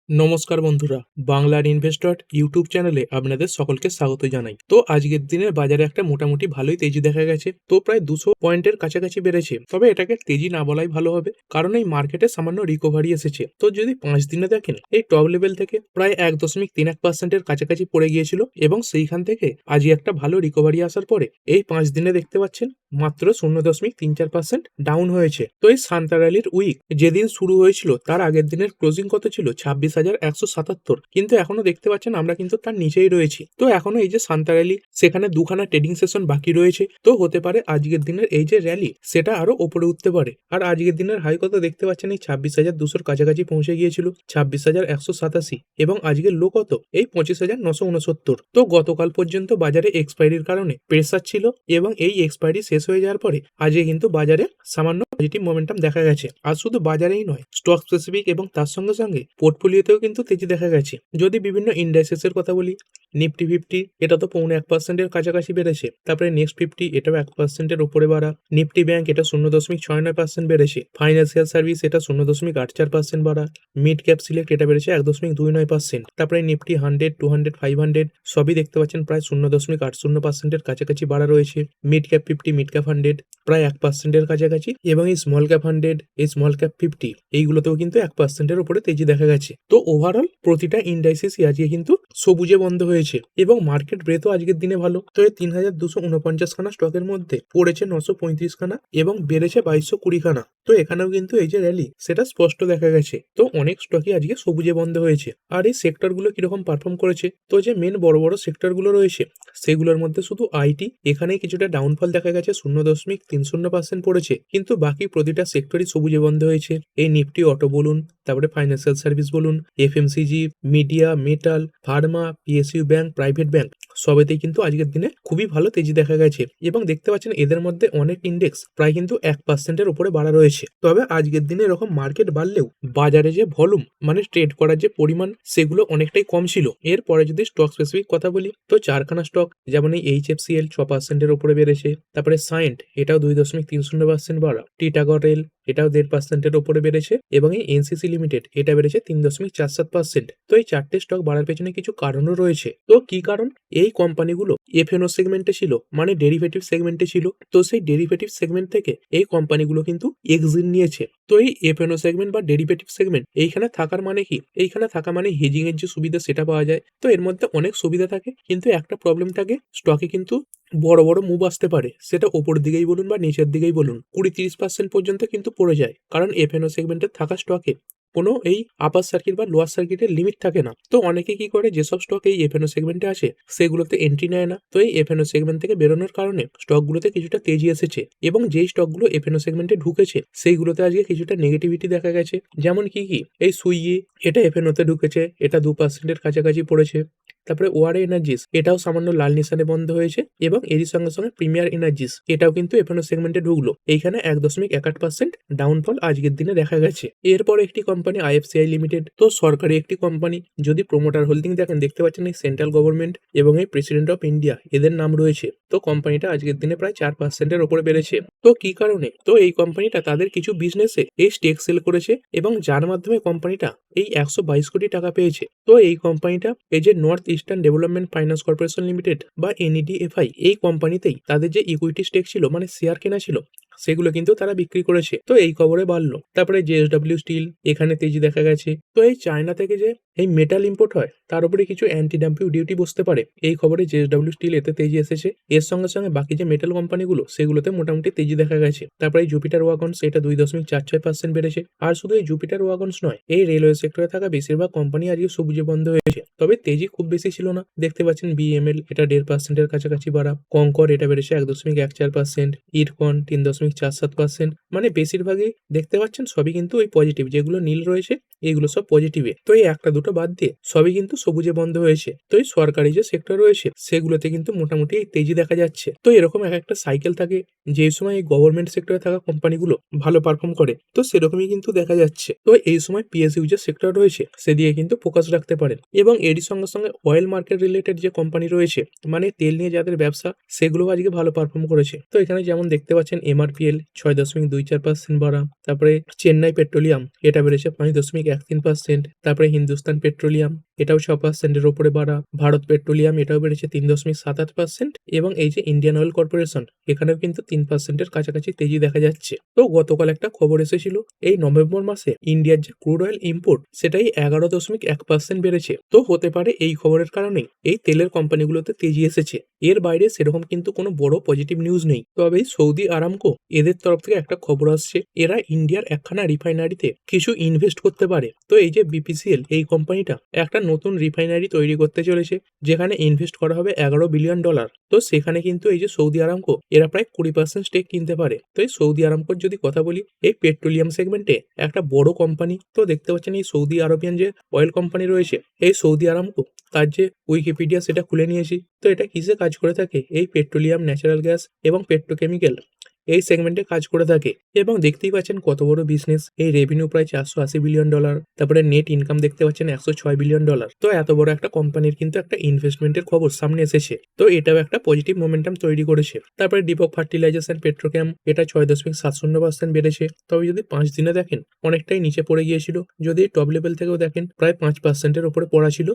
নমস্কার বন্ধুরা, বাংলার ইনভেস্টর ইউটিউব চ্যানেলে আপনাদের সকলকে স্বাগত জানাই। তো আজকের দিনে বাজারে একটা মোটামুটি ভালোই তেজি দেখা গেছে। তো প্রায় 200 পয়েন্টের কাছাকাছি বেড়েছে। তবে এটাকে তেজি না বলাই ভালো হবে, কারণ এই মার্কেটে সামান্য রিকভারি এসেছে। তো যদি 5 দিনে দেখেন, এই টপ লেভেল থেকে প্রায় 1.31% কাছাকাছি পড়ে গিয়েছিল এবং সেইখান থেকে আজই একটা ভালো রিকভারি আসার পরে এই 5 দিনে দেখতে পাচ্ছেন মাত্র 0.34% ডাউন হয়েছে। তো এই সান্তা র্যালির উইক যেদিন শুরু হয়েছিল তার আগের দিনের ক্লোজিং কত ছিল? 26,177। কিন্তু এখনো দেখতে পাচ্ছেন আমরা কিন্তু তার নিচেই রয়েছি। তো এখনো এই যে সান্তা র্যালি, সেখানে দুখানা ট্রেডিং সেশন বাকি রয়েছে। তো হতে পারে আজকের দিনের এই যে র্যালি, সেটা আরো ওপরে উঠতে পারে। আর আজকের দিনের হাই কত দেখতে পাচ্ছেন? এই 26,200 কাছাকাছি পৌঁছে গিয়েছিল, 26,187। এবং আজকের লো কত? এই 25,969। তো গতকাল পর্যন্ত বাজারে এক্সপায়ারির কারণে প্রেসার ছিল এবং এই এক্সপায়ারি শেষ হয়ে যাওয়ার পরে আজকে কিন্তু বাজারে সামান্য পজিটিভ মোমেন্টাম দেখা গেছে। আর শুধু বাজারেই নয়, স্টক স্পেসিফিক এবং তার সঙ্গে সঙ্গে পোর্টফোলিওতেও কিন্তু তেজি দেখা গেছে। যদি বিভিন্ন ইন্ডাইসেসের কথা বলি, নিফটি 50 এটা তো 0.1%-এর কাছাকাছি বেড়েছে। তারপরে নেক্সট 50 এটাও 1%-এর উপরে বাড়া। নিফটি ব্যাংক এটা 0.69% বেড়েছে। ফাইন্যান্সিয়াল সার্ভিস এটা 0.84% বাড়া। মিড ক্যাপ সিলেক্ট এটা বেড়েছে 1.29%। তারপরে নিফটি 100, 200, 500 সবই দেখতে পাচ্ছেন প্রায় 0.80%-এর কাছাকাছি বাড়া রয়েছে। মিড ক্যাপ 50, মিড ক্যাপ 100 প্রায় 1%-এর কাছাকাছি, এবং এই স্মল ক্যাপ 100, এই স্মল ক্যাপ 50 এইগুলোতেও কিন্তু 1%-এর উপরে তেজি দেখা গেছে। তো ওভারঅল প্রতিটা ইন্ডাইসিসই আজকে কিন্তু সবুজে বন্ধ হয়েছে এবং মার্কেট ব্রেথও আজকের দিনে ভালো। তো এই 3,249 খানা স্টকের মধ্যে পড়েছে 935 খানা এবং বেড়েছে 2,220 খানা। তো এখানেও কিন্তু এই যে র্যালি, সেটা স্পষ্ট দেখা গেছে। তো অনেক স্টকই আজকে সবুজে বন্ধ হয়েছে। আর এই সেক্টরগুলো কিরকম পারফর্ম করেছে? তো যে মেন বড় বড় সেক্টরগুলো রয়েছে সেগুলোর মধ্যে শুধু আইটি এখানেই কিছুটা ডাউনফল দেখা গেছে, 0.30% পড়েছে। কিন্তু বাকি প্রতিটা সেক্টরই সবুজে বন্ধ হয়েছে। এই নিফটি অটো বলুন, তারপরে ফাইন্যান্সিয়াল সার্ভিস বলুন, FMCG, media, metal, Pharma, PSU bank, private bank সবেতেই কিন্তু আজকের দিনে খুবই ভালো তেজি দেখা গেছে। এবং দেখতে পাচ্ছেন এদের মধ্যে অনেক ইন্ডেক্স প্রায় কিন্তু 1%-এর উপরে বাড়া রয়েছে। তবে আজকের দিনে এরকম মার্কেট বাড়লেও বাজারে যে ভলিউম, মানে ট্রেড করার যে পরিমাণ, সেগুলো অনেকটাই কম ছিল। এরপরে যদি স্টক স্পেসিফিক কথা বলি, তো চারখানা স্টক যেমন এই এইচএফসিএল 6%-এর উপরে বেড়েছে। তারপরে সায়েন্ট এটাও 2.30% বাড়া। টিটাগড় রেল এটাও 1.5%-এর উপরে বেড়েছে এবং এই এনসিসি লিমিটেড এটা বেড়েছে 3.47%। তো এই চারটে স্টক বাড়ার পেছনে কিছু কারণও রয়েছে। তো কি কারণ? এই কোম্পানিগুলো এফএনও সেগমেন্টে ছিল, মানে ডেরিভেটিভ সেগমেন্টে ছিল। তো সেই ডেরিভেটিভ সেগমেন্ট থেকে এই কোম্পানিগুলো কিন্তু এক্সিট নিয়েছে। তো এই এফএনও সেগমেন্ট বা ডেরিভেটিভ সেগমেন্ট এইখানে থাকার মানে কি? এইখানে থাকা মানে হেজিং এর যে সুবিধা সেটা পাওয়া যায়। তো এর মধ্যে অনেক সুবিধা থাকে, কিন্তু একটা প্রবলেম থাকে, স্টকে কিন্তু বড় বড় মুভ আসতে পারে। সেটা ওপর দিকেই বলুন বা নিচের দিকেই বলুন, 20-30% পর্যন্ত কিন্তু পড়ে যায়। কারণ এফএনও সেগমেন্টে থাকা স্টকে কোনো এই আপার সার্কিট বা লোয়ার সার্কিটের লিমিট থাকে না। তো অনেকে কি করে, যেসব স্টক এই এফএনও সেগমেন্টে আছে সেগুলোতে এন্ট্রি নেয় না। তো এই এফএনও সেগমেন্ট থেকে বেরোনোর কারণে স্টকগুলোতে কিছুটা তেজি এসেছে এবং যেই স্টকগুলো এফএনও সেগমেন্টে ঢুকেছে সেইগুলোতে আজকে কিছুটা নেগেটিভিটি দেখা গেছে। যেমন কি এই সুইগি এটা এফএনওতে ঢুকেছে, এটা 2%-এর কাছাকাছি পড়েছে। তারপরে ওয়ারে এনার্জিস এটাও সামান্য লাল নিশানে বন্ধ হয়েছে এবং এরই সঙ্গে সঙ্গে প্রিমিয়ার এনার্জিস এটাও কিন্তু এফএনও সেগমেন্টে ঢুকলো। এইখানে 1.61% ডাউনফল আজকের দিনে দেখা গেছে। এরপর একটি কোম্পানি আইএফসিআই লিমিটেড, তো সরকারি একটি কোম্পানি। যদি প্রোমোটার হোল্ডিং দেখেন, দেখতে পাচ্ছেন এই সেন্ট্রাল গভর্নমেন্ট এবং এই প্রেসিডেন্ট অফ ইন্ডিয়া এদের নাম রয়েছে। তো কোম্পানিটা আজকের দিনে প্রায় 4%-এর উপরে বেড়েছে। তো কি কারণে? তো এই কোম্পানিটা তাদের কিছু বিজনেসে এই স্টেক সেল করেছে এবং যার মাধ্যমে কোম্পানিটা এই 122 কোটি টাকা পেয়েছে। তো এই কোম্পানিটা এই যে north eastern development finance corporation limited বা এনইডিএফআই, এই কোম্পানিতেই তাদের যে ইকুইটি স্টেক ছিল, মানে শেয়ার কেনা ছিল, সেগুলো কিন্তু তারা বিক্রি করেছে। তো এই খবরে বাড়লো। তারপরে জেএসডব্লিউ স্টিল এখানে তেজি দেখা গেছে। তো এই চায়না থেকে যে এই মেটাল ইম্পোর্ট হয় তার উপরে কিছু অ্যান্টি ডাম্পিং ডিউটি বসতে পারে, এই খবরে জেএসডব্লিউ স্টিল এতে তেজি এসেছে। এর সঙ্গে সঙ্গে বাকি যে মেটাল কোম্পানিগুলো সেগুলোতে মোটামুটি তেজি দেখা গেছে। তারপরে এই জুপিটার ওয়াগনস এটা 2.46% বেড়েছে। আর শুধু এই জুপিটার ওয়াগনস নয়, এই রেলওয়ে সেক্টরে থাকা বেশিরভাগ কোম্পানি আজকে সবুজে বন্ধ হয়েছে। তবে তেজি খুব বেশি ছিল না। দেখতে পাচ্ছেন বিএমএল এটা 1.5%-এর কাছাকাছি বাড়া। কঙ্কর এটা বেড়েছে 1.14%। ইরকন 3.47%। মানে বেশিরভাগই দেখতে পাচ্ছেন সবই কিন্তু ওই পজিটিভ, যেগুলো নীল রয়েছে এগুলো সব পজিটিভে। তো এই একটা দুটো বাদ দিয়ে সবই কিন্তু সবুজে বন্ধ হয়েছে। তো এই সরকারি যে সেক্টর রয়েছে সেগুলোতে কিন্তু মোটামুটি এই তেজি দেখা যাচ্ছে। তো এরকম একটা সাইকেল থাকে, যে সময় এই গভর্নমেন্ট সেক্টরে থাকা কোম্পানিগুলো ভালো পারফর্ম করে, তো সেরকমই কিন্তু দেখা যাচ্ছে। তো এই সময় পিএসইউ যে সেক্টর রয়েছে সেদিকে কিন্তু ফোকাস রাখতে পারেন। এবং এরই সঙ্গে সঙ্গে অয়েল মার্কেট রিলেটেড যে কোম্পানি রয়েছে, মানে তেল নিয়ে যাদের ব্যবসা, সেগুলো আজকে ভালো পারফর্ম করেছে। তো এখানে যেমন দেখতে পাচ্ছেন এমআর এনআরপিএল 6.24% বাড়া। তারপরে চেন্নাই পেট্রোলিয়াম এটা বেড়েছে 5.13%। তারপরে হিন্দুস্তান পেট্রোলিয়াম এটাও 6%-এর ওপরে বাড়া। ভারত পেট্রোলিয়াম এটাও বেড়েছে 3.78%। এবং এই যে ইন্ডিয়ান অয়েল কর্পোরেশন এখানেও কিন্তু 3%-এর কাছাকাছি তেজি দেখা যাচ্ছে। তো গতকাল একটা খবর এসেছিল এই নভেম্বর মাসে ইন্ডিয়ার যে ক্রুড অয়েল ইম্পোর্ট সেটাই 11.1% বেড়েছে। তো হতে পারে এই খবরের কারণেই এই তেলের কোম্পানিগুলোতে তেজি এসেছে। এর বাইরে সেরকম কিন্তু কোনো বড় পজিটিভ নিউজ নেই। তবে সৌদি আরামকো এদের তরফ থেকে একটা খবর আসছে, এরা ইন্ডিয়ার একখানা রিফাইনারিতে কিছু ইনভেস্ট করতে পারে। তো এই যে বিপিসিএল এই কোম্পানিটা একটা নতুন রিফাইনারি তৈরি করতে চলেছে, যেখানে ইনভেস্ট করা হবে $11 বিলিয়ন। তো সেখানে কিন্তু এই যে সৌদি আরামকো এরা প্রায় 20% স্টেক কিনতে পারে। তো এই সৌদি আরামকোর যদি কথা বলি, এই পেট্রোলিয়াম সেগমেন্টে একটা বড় কোম্পানি। তো দেখতে পাচ্ছেন এই সৌদি আরবিয়ান যে অয়েল কোম্পানি রয়েছে এই সৌদি আরামকো, তার যে উইকিপিডিয়া সেটা খুলে নিয়েছি। তো এটা কিসে কাজ করে থাকে, এই পেট্রোলিয়াম, ন্যাচারাল গ্যাস এবং পেট্রোকেমিক্যাল এই সেগমেন্টে কাজ করে থাকে। এবং দেখতেই পাচ্ছেন কত বড় বিজনেস। এই রেভিনিউ প্রায় $480 বিলিয়ন। তারপরে নেট ইনকাম দেখতে পাচ্ছেন $106 বিলিয়ন। তো এত বড় একটা কোম্পানির কিন্তু একটা ইনভেস্টমেন্টের খবর সামনে এসেছে। তো এটাও একটা পজিটিভ মোমেন্টাম তৈরি করেছে। তারপরে দীপক ফার্টিলাইজার্স পেট্রোকেম এটা 6.70% বেড়েছে। তবে যদি 5 দিনে দেখেন অনেকটাই নিচে পড়ে গিয়েছিল। যদি টপ লেভেল থেকেও দেখেন প্রায় 5%-এর উপরে পড়া ছিল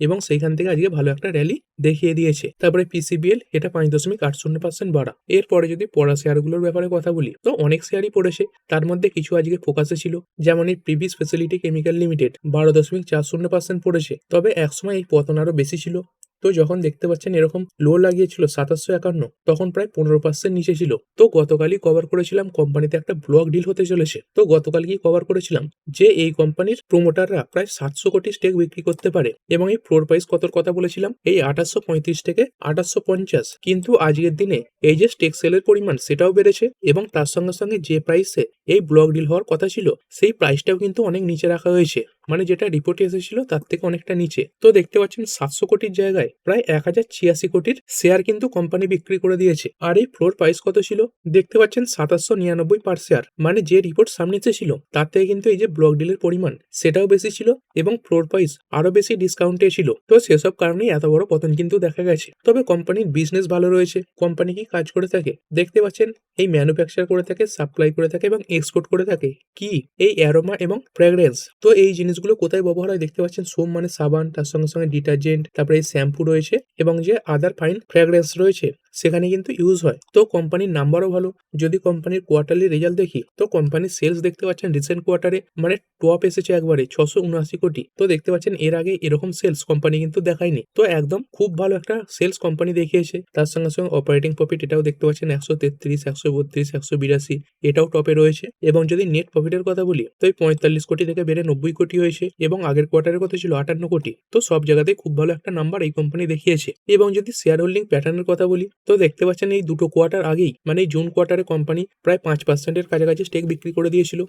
এবং সেইখান থেকে আজকে ভালো একটা র্যালি দেখিয়ে দিয়েছে। তারপরে পিসিবিএল এটা 5.80% বাড়া। এরপরে যদি পড়া শেয়ারগুলোর ব্যাপারে কথা বলি, তো অনেক শেয়ারই পড়েছে। তার মধ্যে কিছু আজকে ফোকাসে ছিল, যেমন এই প্রিভি স্পেশালিটি কেমিক্যাল লিমিটেড 12.40% পড়েছে। তবে একসময় এই পতন আরো বেশি ছিল। তো যখন দেখতে পাচ্ছেন এরকম লো লাগিয়েছিল 2751, তখন প্রায় 15% নিচে ছিল। তো গতকালই কভার করেছিলাম কোম্পানিতে একটা ব্লক ডিল হতে চলেছে। তো গতকাল কি কভার করেছিলাম যে এই কোম্পানির প্রমোটাররা প্রায় 700 কোটি স্টেক বিক্রি করতে পারে এবং এই ফ্লোর প্রাইস কতর কথা বলেছিলাম, এই 2835 থেকে 2850। কিন্তু আজকের দিনে এই যে স্টেক সেলের পরিমাণ সেটাও বেড়েছে এবং তার সঙ্গে সঙ্গে যে প্রাইসে এই ব্লক ডিল হওয়ার কথা ছিল সেই প্রাইসটাও কিন্তু অনেক নিচে রাখা হয়েছে, মানে যেটা রিপোর্টে এসেছিল তার থেকে অনেকটা নিচে। তো দেখতে পাচ্ছেন 700 কোটির জায়গায় প্রায় 1086 কোটির শেয়ার কিন্তু কোম্পানি বিক্রি করে দিয়েছে। আর এই ফ্লোর প্রাইস কত ছিল দেখতে পাচ্ছেন 2799 পার শেয়ার, মানে যে রিপোর্ট সামনে এসেছিল তার থেকে কিন্তু এই যে ব্লক ডিলের পরিমাণ সেটাও বেশি ছিল এবং ফ্লোর প্রাইস আরো বেশি ডিসকাউন্টে ছিল। তো সেসব কারণেই এত বড় পতন কিন্তু দেখা গেছে। তবে কোম্পানির বিজনেস ভালো রয়েছে। কোম্পানি কি কাজ করে থাকে দেখতে পাচ্ছেন, এই ম্যানুফ্যাকচার করে থাকে, সাপ্লাই করে থাকে এবং এক্সপোর্ট করে থাকে কি এই অ্যারোমা এবং ফ্র্যাগ্রেন্স। তো এই জিনিসগুলো কোথায় ব্যবহার হয় দেখতে পাচ্ছেন, সোম মানে সাবান, তার সঙ্গে সঙ্গে ডিটারজেন্ট, তারপরে এই শ্যাম্পু রয়েছে এবং যে আদার ফাইন ফ্র্যাগ্রেন্স রয়েছে সেখানে কিন্তু ইউজ হয়। তো কোম্পানির নাম্বারও ভালো। যদি কোম্পানির কোয়ার্টারলি রেজাল্ট দেখি, তো কোম্পানির সেলস দেখতে পাচ্ছেন রিসেন্ট কোয়ার্টারে মানে টপ এসেছে একবারে 679 কোটি। তো দেখতে পাচ্ছেন এর আগে এরকম সেলস কোম্পানি কিন্তু দেখায়নি। তো একদম খুব ভালো একটা সেলস কোম্পানি দেখিয়েছে। তার সঙ্গে সঙ্গে অপারেটিং প্রফিট এটাও দেখতে পাচ্ছেন 133, 132, 182 এটাও টপে রয়েছে। এবং যদি নেট প্রফিটের কথা বলি, তো এই 45 কোটি থেকে বেড়ে 90 কোটি হয়েছে এবং আগের কোয়ার্টারের কথা ছিল 58 কোটি। তো সব জায়গাতেই খুব ভালো একটা নাম্বার এই কোম্পানি দেখিয়েছে। এবং যদি শেয়ার হোল্ডিং প্যাটার্নের কথা বলি, তো দেখতে পাচ্ছেন এই দুটো কোয়ার্টার আগেই মানে এই জুন কোয়ার্টারে কোম্পানি প্রায় 5%-এর কাছাকাছি স্টেক বিক্রি করে দিয়েছিল।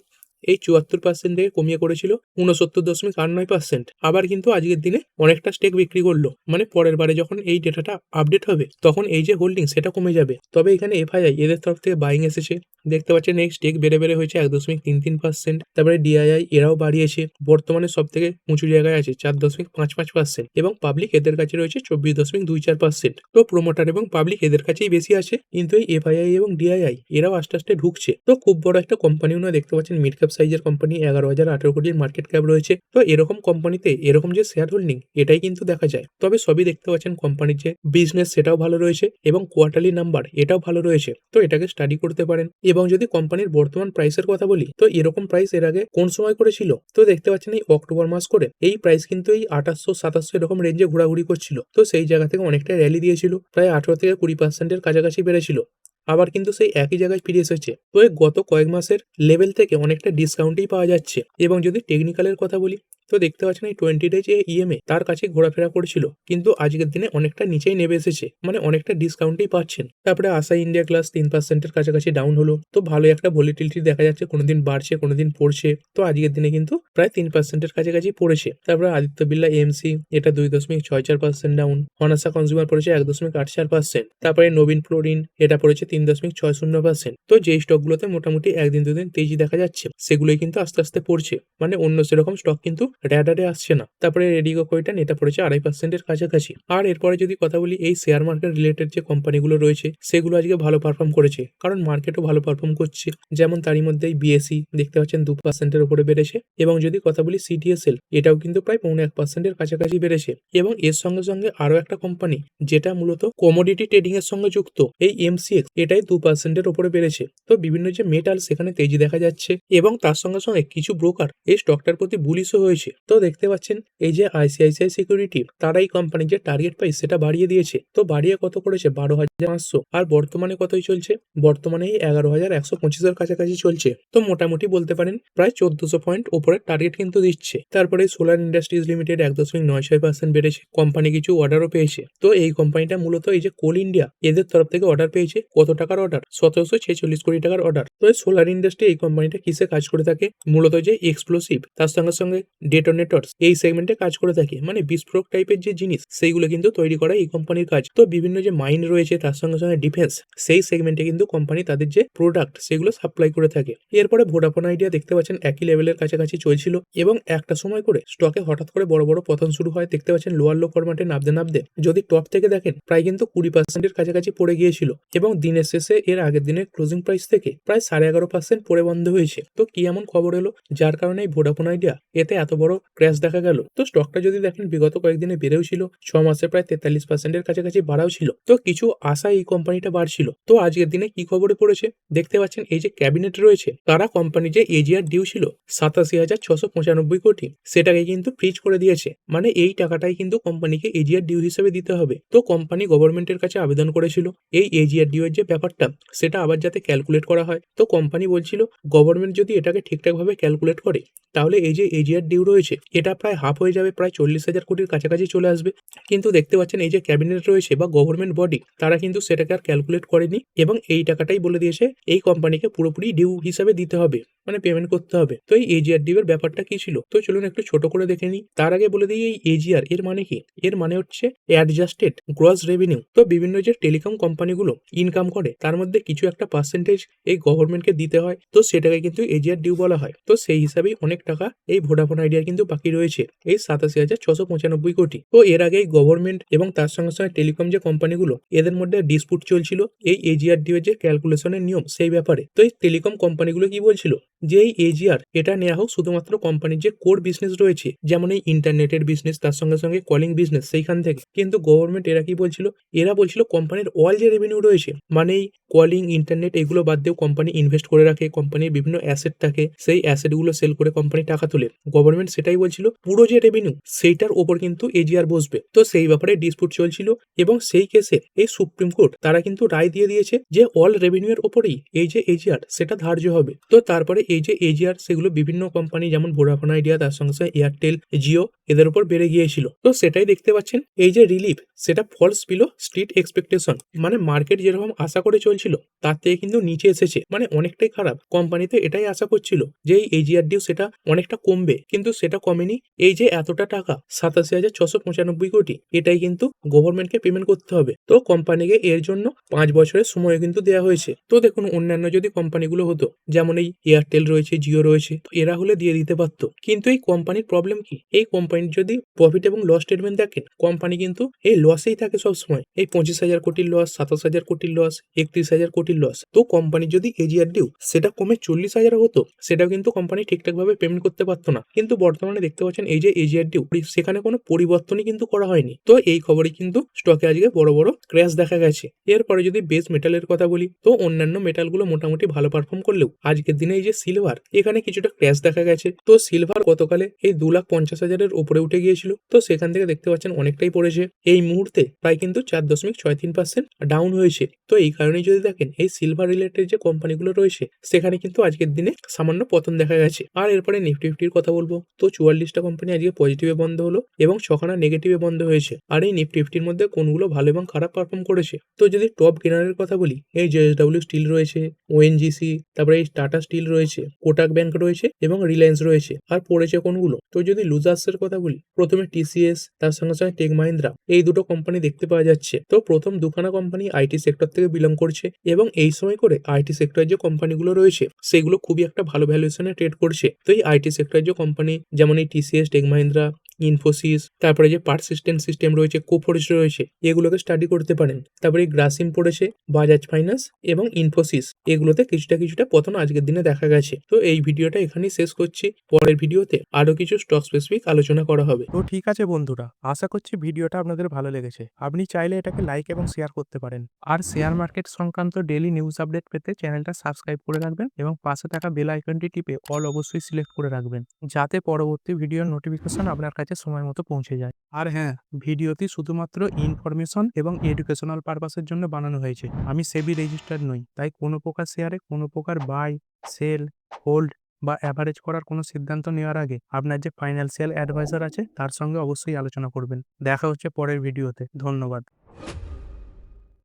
এই 74% থেকে কমিয়ে করেছিল 69.89%। আবার কিন্তু আজকের দিনে অনেকটা স্টেক বিক্রি করলো, মানে পরের বারে যখন এই ডেটাটা আপডেট হবে তখন এই যে হোল্ডিং সেটা কমে যাবে। তবে এখানে এফআইআই এদের তরফ থেকে বাইং এসেছে। দেখতে পাচ্ছেন এই স্টেক বেড়ে হয়েছে 1.33%। তারপরে ডিআইআই এরাও বাড়িয়েছে, বর্তমানে সব থেকে উঁচু জায়গায় আছে 4.55% এবং পাবলিক এদের কাছে রয়েছে 24.24%। তো প্রমোটার এবং পাবলিক এদের কাছেই বেশি আছে, কিন্তু এই এফআইআই এবং ডিআইআই এরাও আস্তে আস্তে ঢুকছে। তো খুব বড় একটা কোম্পানিও না, দেখতে পাচ্ছেন মিড ক্যাপ সাইজের কোম্পানি 11,018 কোটির মার্কেট ক্যাপ রয়েছে। তো এরকম কোম্পানিতে এরকম যে শেয়ার হোল্ডিং এটাই কিন্তু দেখা যায়। তবে সবই দেখতে পাচ্ছেন কোম্পানির যে বিজনেস সেটাও ভালো রয়েছে এবং কোয়ার্টারলি নাম্বার এটাও ভালো রয়েছে। তো এটাকে স্টাডি করতে পারেন। এবং যদি কোম্পানির বর্তমান প্রাইসের কথা বলি, তো এরকম প্রাইস এর আগে কোন সময় করেছিল, তো দেখতে পাচ্ছেন এই অক্টোবর মাস করে এই প্রাইস কিন্তু এই 2800-2700 এরকম রেঞ্জে ঘোরাঘুরি করছিল। তো সেই জায়গা থেকে অনেকটা র্যালি দিয়েছিল, প্রায় 18 থেকে 20%-এর কাছাকাছি বেড়েছিল। আবার কিন্তু সেই একই জায়গায় ফিরে এসেছে। তো এই গত কয়েক মাসের লেভেল থেকে অনেকটা ডিসকাউন্টেই পাওয়া যাচ্ছে। এবং যদি টেকনিক্যালের কথা বলি, তো দেখতে পাচ্ছেন এই 20 ডেজ ইএমএ তার কাছে ঘোরাফেরা করেছিল, কিন্তু আজকের দিনে অনেকটা নিচেই নেমে এসেছে, মানে অনেকটা ডিসকাউন্টেই পাচ্ছেন। তারপরে আশা ইন্ডিয়া ক্লাস 3%-এর কাছাকাছি ডাউন হলো। তো ভালোই একটা ভলিটিলিটি দেখা যাচ্ছে, কোনোদিন বাড়ছে কোনোদিন পড়ছে। তো আজকের দিনে কিন্তু প্রায় 3%-এর কাছাকাছি পড়েছে। তারপরে আদিত্য বিড়লা এমসি এটা 2.64% ডাউন। হনাসা কনজিউমার পড়েছে 1.84%। তারপরে নবীন ফ্লোরিন এটা পড়েছে 3.60%। তো যেই স্টকগুলোতে মোটামুটি একদিন দুদিন তেজি দেখা যাচ্ছে সেগুলোই কিন্তু আস্তে আস্তে পড়ছে, মানে অন্য সেরকম স্টক কিন্তু র্যাডারে আসছে না। তারপরে রেডিগো কয়টান এটা পড়েছে 2.5% কাছাকাছি। আর এরপরে যদি কথা বলি এই শেয়ার মার্কেট রিলেটেড যে কোম্পানিগুলো রয়েছে সেগুলো আজকে ভালো পারফর্ম করেছে, কারণ মার্কেটও ভালো পারফর্ম করছে। যেমন তারই মধ্যে এই বিএসসি দেখতে পাচ্ছেন 2% উপরে বেড়েছে, এবং যদি কথা বলি সিটিএসএল এটাও কিন্তু প্রায় 0.1% কাছাকাছি বেড়েছে। এবং এর সঙ্গে সঙ্গে আরো একটা কোম্পানি যেটা মূলত কমোডিটি ট্রেডিং এর সঙ্গে যুক্ত এই এমসিএক্স এটাই 2% উপরে বেড়েছে। তো বিভিন্ন যে মেটাল সেখানে তেজি দেখা যাচ্ছে, এবং তার সঙ্গে সঙ্গে কিছু ব্রোকার এই স্টকটার প্রতি বুলিশও হয়েছে। তো দেখতে পাচ্ছেন এই যে আইসিআইসিআই সিকিউরিটি তারা এই কোম্পানির যে টার্গেট প্রাইস সেটা বাড়িয়ে দিয়েছে। তো বাড়িয়ে কত করেছে 12,500, আর বর্তমানে কতই চলছে, বর্তমানে এই 11,125 কাছাকাছি চলছে। তো মোটামুটি বলতে পারেন প্রায় 1400 পয়েন্ট উপরে টার্গেট কিন্তু দিচ্ছে। তারপরে সোলার ইন্ডাস্ট্রিজ লিমিটেড 1.96% বেড়েছে, কোম্পানি কিছু অর্ডারও পেয়েছে। তো এই কোম্পানিটা মূলত এই যে কোল ইন্ডিয়া এদের তরফ থেকে অর্ডার পেয়েছে। কত টাকার অর্ডার, 1746 কোটি টাকার অর্ডার। তো এই সোলার ইন্ডাস্ট্রি এই কোম্পানিটা কিসে কাজ করে থাকে, মূলত যে এক্সপ্লোসিভ তার সঙ্গে সঙ্গে ডেটোনেটরস এই সেগমেন্টে কাজ করে থাকে, মানে বিস্ফোরক টাইপের যে জিনিস সেইগুলো কিন্তু তৈরি করা এই কোম্পানির কাজ। তো বিভিন্ন যে মাইন রয়েছে তার সঙ্গে সঙ্গে ডিফেন্স সেই সেগমেন্টে কিন্তু কোম্পানি তাদের যে প্রোডাক্ট সেগুলো সাপ্লাই করে থাকে। এরপরে ভোডাফোন আইডিয়া দেখতে পাচ্ছেন একই লেভেলের কাছাকাছি চলছিল, এবং একটা সময় করে স্টকে হঠাৎ করে বড় বড় পতন শুরু হয়। দেখতে পাচ্ছেন লোয়ার লো ফরম্যাটে নামতে নামতে যদি টপ থেকে দেখেন প্রায় কিন্তু 20% কাছাকাছি পড়ে গিয়েছিল, এবং দিনের শেষে এর আগের দিনের ক্লোজিং প্রাইস থেকে প্রায় 11.5% পড়ে বন্ধ হয়েছে। তো কি এমন খবর এলো যার কারণে এই ভোডাফোন আইডিয়া এতে এত বড় ক্র্যাশ দেখা গেল? তো স্টকটা যদি দেখেন বিগত কয়েকদিনে বেড়েও ছিল, 6 মাসে প্রায় 43% কাছাকাছি বাড়াও ছিল। তো কিছু আশা এই কোম্পানিটা বাড়ছিল। তো আজকের দিনে কি খবরে পড়েছে দেখতে পাচ্ছেন এই যে ক্যাবিনেট রয়েছে তারা কোম্পানি যে এজিআর ডিউ ছিল 87,695 কোটি সেটাকে কিন্তু ফ্রিজ করে দিয়েছে। মানে এই টাকাটাই কিন্তু কোম্পানিকে এজিআর ডিউ হিসেবে দিতে হবে। তো কোম্পানি গভর্নমেন্টের কাছে আবেদন করেছিল এই এজিআর ডিউ এর যে ব্যাপারটা সেটা আবার যাতে ক্যালকুলেট করা হয়। তো কোম্পানি বলছিল গভর্নমেন্ট যদি এটাকে ঠিকঠাক ভাবে ক্যালকুলেট করে তাহলে এই যে এজিআর ডিউ রয়েছে এটা প্রায় হাফ হয়ে যাবে, প্রায় 40,000 কোটির কাছাকাছি চলে আসবে। কিন্তু দেখতে পাচ্ছেন এই যে ক্যাবিনেট রয়েছে বা গভর্নমেন্ট বডি তারা কিন্তু সেটাকে আর ক্যালকুলেট করেনি, এবং এই টাকাটাই বলে দিয়েছে এই কোম্পানিকে পুরোপুরি ডিউ হিসাবে দিতে হবে, মানে পেমেন্ট করতে হবে। তো এই এজিআর ডিউ এর ব্যাপারটা কি ছিল তো চলুন একটু ছোট করে দেখে নিই। তার আগে বলে দিই এই এজিআর এর মানে কি, এর মানে হচ্ছে অ্যাডজাস্টেড গ্রস রেভিনিউ। তো বিভিন্ন যে টেলিকম কোম্পানিগুলো ইনকাম করে তার মধ্যে কিছু একটা পার্সেন্টেজ এই গভর্নমেন্টকে দিতে হয়, তো সেটাকে কিন্তু এজিআর ডিউ বলা হয়। তো সেই হিসাবেই অনেক টাকা এই ভোডাফোন আইডিয়ার কিন্তু বাকি রয়েছে এই 87,695 কোটি। তো এর আগে গভর্নমেন্ট এবং তার সঙ্গে সঙ্গে টেলিকম যে কোম্পানিগুলো এদের মধ্যে ডিসপুট চলছিল এই এজিআর ডিউ এর যে ক্যালকুলেশনের নিয়ম সেই ব্যাপারে। তো এই টেলিকম কোম্পানিগুলো কি বলছিল যে এই এজিআর এটা নেওয়া হোক শুধুমাত্র কোম্পানির যে কোর বিজনেস রয়েছে, যেমন এই ইন্টারনেটের বিজনেস তার সঙ্গে সঙ্গে কলিং বিজনেস সেইখান থেকে। কিন্তু গভর্নমেন্ট এরা কি বলছিল, এরা বলছিল কোম্পানির অল যে রেভিনিউ রয়েছে মানে এই কলিং ইন্টারনেট এগুলো বাদ দিয়েও কোম্পানি ইনভেস্ট করে রাখে, কোম্পানির বিভিন্ন অ্যাসেট থাকে, সেই অ্যাসেটগুলো সেল করে কোম্পানি টাকা তোলে। গভর্নমেন্ট সেটাই বলছিল পুরো যে রেভিনিউ সেইটার ওপর কিন্তু এজিআর বসবে। তো সেই ব্যাপারে ডিসপুট চলছিল, এবং সেই কেসে এই সুপ্রিম কোর্ট তারা কিন্তু রায় দিয়ে দিয়েছে যে অল রেভিনিউ এর ওপরেই এই যে এজিআর সেটা ধার্য হবে। তো তারপরে এই যে এজিআর সেগুলো বিভিন্ন কোম্পানি যেমন ভোডাফোন আইডিয়া তার সঙ্গে সঙ্গে এয়ারটেল জিও এদের উপর বেড়ে গিয়েছিল। তো সেটাই দেখতে পাচ্ছেন এই যে রিলিফ সেটা ফলস বিলো স্ট্রিট এক্সপেকটেশন, মানে মার্কেট যেরকম আশা করে চলছিল তার থেকে কিন্তু নিচে এসেছে, মানে অনেকটাই খারাপ। কোম্পানিতে এটাই আশা করছিল যে এই এজিআর ডিউ সেটা অনেকটা কমবে, কিন্তু সেটা কমেনি। এই যে এতটা টাকা 87,695 কোটি এটাই কিন্তু গভর্নমেন্টকে পেমেন্ট করতে হবে। তো কোম্পানিকে এর জন্য 5 বছরের সময় কিন্তু দেওয়া হয়েছে। তো দেখুন অন্যান্য যদি কোম্পানিগুলো হতো যেমন এই এয়ারটেল রয়েছে জিও রয়েছে তো এরা হলে দিয়ে দিতে পারতো, কিন্তু এই কোম্পানির প্রবলেম কি, এই কোম্পানির যদি প্রফিট এবং লস স্টেটমেন্ট দেখেন কোম্পানি কিন্তু এই লসেই থাকে সবসময়। এই 25,000 কোটির লস, 27,000 কোটির লস, 31,000 কোটির লস। তো কোম্পানি যদি এজিআর ডিউ সেটা কমে 40,000 হতো সেটাও কিন্তু কোম্পানি ঠিকঠাক ভাবে পেমেন্ট করতে পারতো না। কিন্তু বর্তমানে দেখতে পাচ্ছেন এই যে এজিআর ডিউ সেখানে কোনো পরিবর্তনই কিন্তু করা হয়নি। তো এই খবরে কিন্তু স্টকে আজকে বড় বড় ক্র্যাশ দেখা গেছে। এরপরে যদি বেস মেটালের কথা বলি তো অন্যান্য মেটালগুলো মোটামুটি ভালো পারফর্ম করলেও আজকের দিনে এই যে সিলভার এখানে কিছুটা ক্র্যাশ দেখা গেছে। তো সিলভার গতকালে এই 2,50,000 উপরে উঠে গিয়েছিল, তো সেখান থেকে দেখতে পাচ্ছেন অনেকটাই পড়েছে। এই মুহূর্তে প্রায় কিন্তু 4.63% ডাউন হয়েছে। তো এই কারণেই যদি দেখেন এই সিলভার রিলেটেড যে কোম্পানিগুলো রয়েছে সেখানে কিন্তু আজকের দিনে সামান্য পতন দেখা গেছে। আর এরপরে নিফটি ফিফটির কথা বলবো তো 44টা কোম্পানি আজকে পজিটিভে বন্ধ হলো এবং 6খানা নেগেটিভে বন্ধ হয়েছে। আর এই নিফটি ফিফটির মধ্যে কোনগুলো ভালো এবং খারাপ পারফর্ম করেছে তো যদি টপ গেনারের কথা বলি এই জেএসডব্লিউ স্টিল রয়েছে, ওএনজিসি, তারপরে এই টাটা স্টিল রয়েছে, কোটাক ব্যাংক রয়েছে এবং রিলায়েন্স রয়েছে। আর পড়েছে কোনগুলো তো যদি লুজার্স এর কথা কথা বলি, প্রথমে টিসিএস, তার সঙ্গে সঙ্গে টেক মাহিন্দ্রা, এই দুটো কোম্পানি দেখতে পাওয়া যাচ্ছে। তো প্রথম দুখানা কোম্পানি আইটি সেক্টর থেকে বিলং করছে এবং এই সময় করে আইটি সেক্টরের যে কোম্পানিগুলো রয়েছে সেগুলো খুবই একটা ভালো ভ্যালুয়েশনে ট্রেড করছে। তো এই আইটি সেক্টরের যে কোম্পানি যেমন এই টিসিএস, টেক মাহিন্দ্রা, ইনফোসিস, তারপরে যে পারসিস্টেন্ট সিস্টেম রয়েছে, কোফোর্জ রয়েছে, এগুলোকে স্টাডি করতে পারেন। তারপরে এই গ্রাসিম পড়েছে, বাজাজ ফাইন্যান্স এবং ইনফোসিস, এগুলোতে কিছুটা পতন আজকের দিনে দেখা গেছে। তো এই ভিডিওটা এখানেই শেষ করছি। পরের ভিডিওতে আরো কিছু স্টক স্পেসিফিক আলোচনা করা হবে। তো ঠিক আছে বন্ধুরা, আশা করছি ভিডিওটা আপনাদের ভালো লেগেছে। আপনি চাইলে এটাকে লাইক এবং শেয়ার করতে পারেন। আর শেয়ার মার্কেট সংক্রান্ত ডেইলি নিউজ আপডেট পেতে চ্যানেলটা সাবস্ক্রাইব করে রাখবেন এবং পাশে থাকা বেল আইকনটি টিপে অল অবশ্যই সিলেক্ট করে রাখবেন, যাতে পরবর্তী ভিডিওর নোটিফিকেশন আপনার কাছে সময় মতো পৌঁছে যায়। আর হ্যাঁ, ভিডিওটি শুধুমাত্র ইনফরমেশন এবং এডুকেশনাল পারপাসের জন্য বানানো হয়েছে। আমি সেবি রেজিস্টার্ড নই, তাই কোনো প্রকার শেয়ারে কোনো প্রকার বাই, সেল, হোল্ড বা অ্যাভারেজ করার কোনো সিদ্ধান্ত নেওয়ার আগে আপনার যে ফাইন্যান্সিয়াল অ্যাডভাইজার আছে তার সঙ্গে অবশ্যই আলোচনা করবেন। দেখা হচ্ছে পরের ভিডিওতে। ধন্যবাদ।